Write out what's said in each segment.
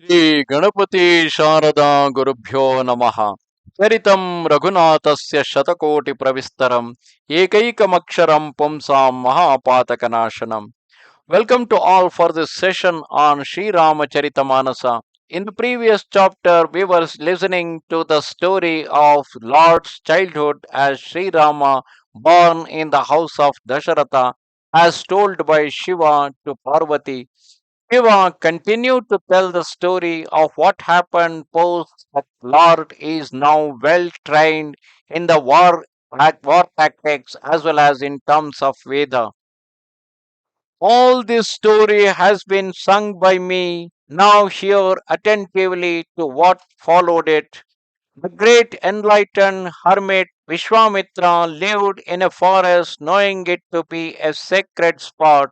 ಶ್ರೀ ಗಣಪತಿ ಶಾರದಾ ಗುರುಭ್ಯೋ ನಮಃ. ಚರಿತಂ ರಘುನಾಥಸ್ಯ ಶತಕೋಟಿ ಪ್ರವಿಸ್ತರಂ ಏಕೈಕಮಕ್ಷರಂ ಪುಂಸಾಂ ಮಹಾಪಾತಕನಾಶನಂ. Welcome to all for this session on Sri Ramacharita Manasa. In the previous chapter, we were listening to the story of Lord's childhood as Sri Rama, born in the house of Dasharatha, as told by Shiva to Parvati. Shiva continued to tell the story of what happened post that Lord is now well trained in the war tactics as well as in terms of Veda. All this story has been sung by me. Now hear attentively to what followed it. The great enlightened hermit Vishwamitra lived in a forest knowing it to be a sacred spot.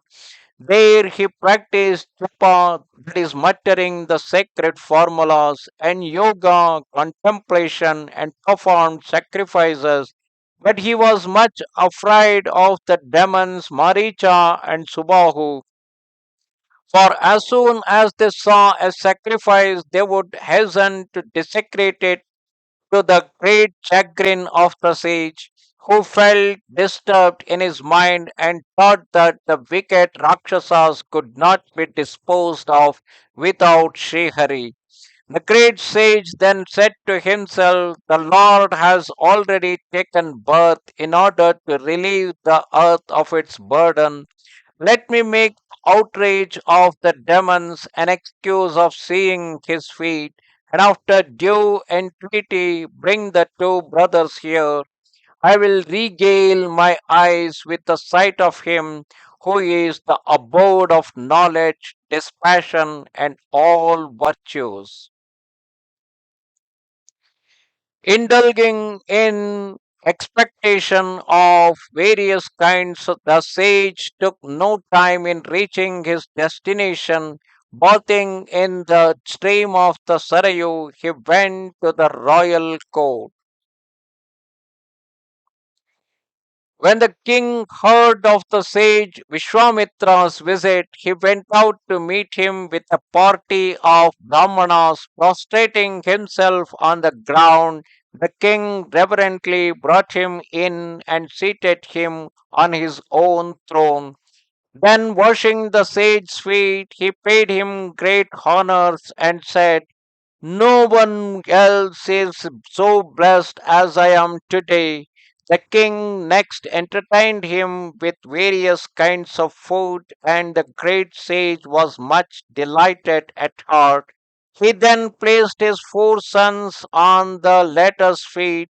There he practiced japa, that is muttering the sacred formulas, and yoga, contemplation, and performed sacrifices. But he was much afraid of the demons Maricha and Subahu, for as soon as they saw a sacrifice, they would hasten to desecrate it, to the great chagrin of the sage, who felt disturbed in his mind and thought that the wicked Rakshasas could not be disposed of without Srihari. The great sage then said to himself, "The Lord has already taken birth in order to relieve the earth of its burden. Let me make outrage of the demons an excuse of seeing his feet, and after due entreaty bring the two brothers here. I will regale my eyes with the sight of him who is the abode of knowledge, dispassion, and all virtues." Indulging in expectation of various kinds, the sage took no time in reaching his destination. Bathing in the stream of the Sarayu, he went to the royal court. When the king heard of the sage Vishwamitra's visit, he went out to meet him with a party of Brahmanas. Prostrating himself on the ground, the king reverently brought him in and seated him on his own throne. Then, washing the sage's feet, he paid him great honors and said, "No one else is so blessed as I am today." The king next entertained him with various kinds of food, and the great sage was much delighted at heart. He then placed his four sons on the latter's feet.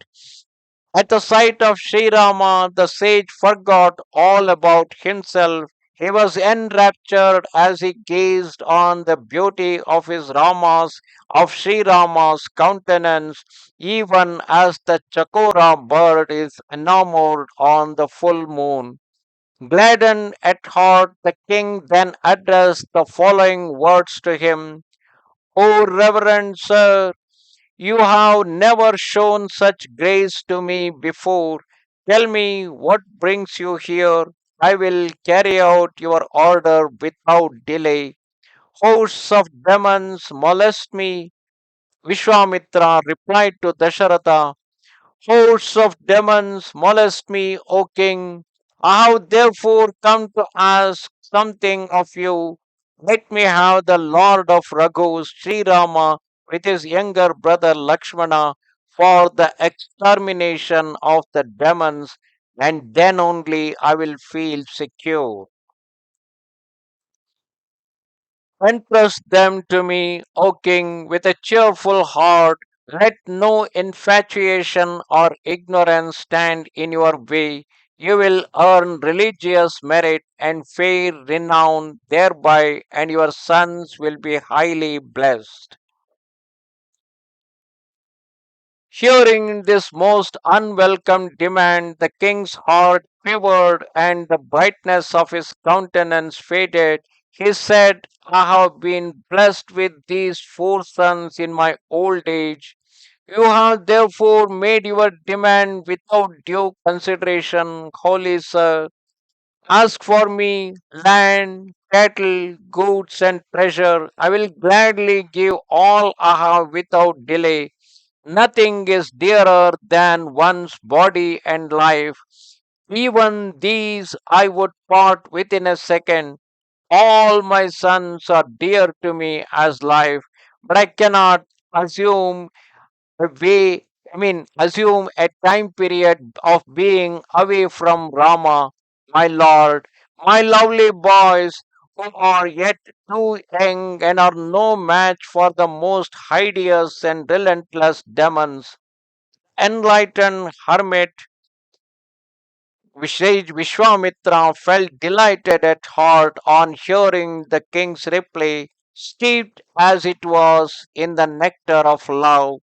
At the sight of Sri Rama, the sage forgot all about himself. He was enraptured as he gazed on the beauty of Sri Rama's countenance, even as the chakora bird is enamored on the full moon. Gladdened at heart, the king then addressed the following words to him: "O reverend sir, you have never shown such grace to me before. Tell me what brings you here. I will carry out your order without delay." "Hosts of demons molest me," Vishwamitra replied to Dasharatha. "Hosts of demons molest me, O king. I have therefore come to ask something of you. Let me have the Lord of Raghu, Sri Rama, with his younger brother Lakshmana, for the extermination of the demons, and then only I will feel secure. Entrust them to me, O king, with a cheerful heart. Let no infatuation or ignorance stand in your way. You will earn religious merit and fair renown thereby, and your sons will be highly blessed." Hearing this most unwelcome demand, the king's heart quivered and the brightness of his countenance faded. He said, "I have been blessed with these four sons in my old age. You have therefore made your demand without due consideration, holy sir. Ask for me land, cattle, goods, and treasure. I will gladly give all I have without delay. Nothing is dearer than one's body and life. Even these I would part within a second. All my sons are dear to me as life, but I cannot assume a way, assume a time period of being away from Rama, my Lord, my lovely boys who are yet too young and are no match for the most hideous and relentless demons. Enlightened hermit Vishwamitra felt delighted at heart on hearing the king's reply, steeped as it was in the nectar of love.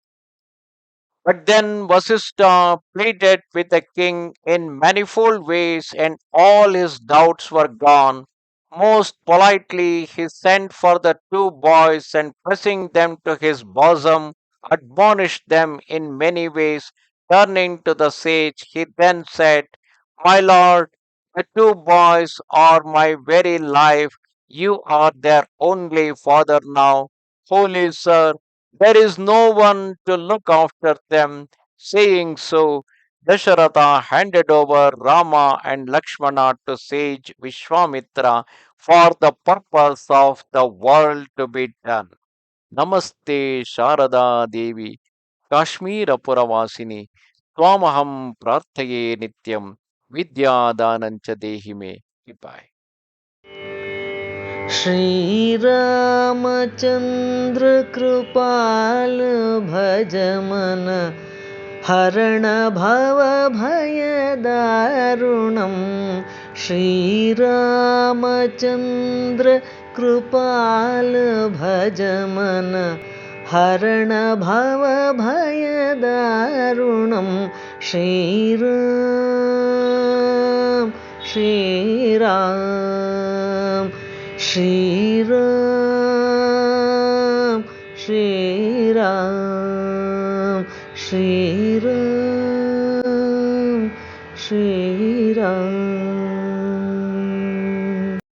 But then Vasista pleaded with the king in manifold ways, and all his doubts were gone. Most politely, he sent for the two boys and pressing them to his bosom, admonished them in many ways. Turning to the sage, he then said, "My lord, the two boys are my very life. You are their only father now. Holy sir, there is no one to look after them." Saying so, Dasharatha handed over Rama and Lakshmana to sage Vishwamitra for the purpose of the world to be done. Namaste Sharada Devi Kashmira Puravasini Twamaham Prarthaye Nityam Vidya Danancha Dehime. Goodbye. Shri Ramchandra कृपाल भज मन हरण भव भयदारुणं श्रीरामचन्द्र कृपाल भज मन हरण भव भयदारुणं श्रीराम श्रीराम श्रीराम श्रीराम श्रीराम श्रीराम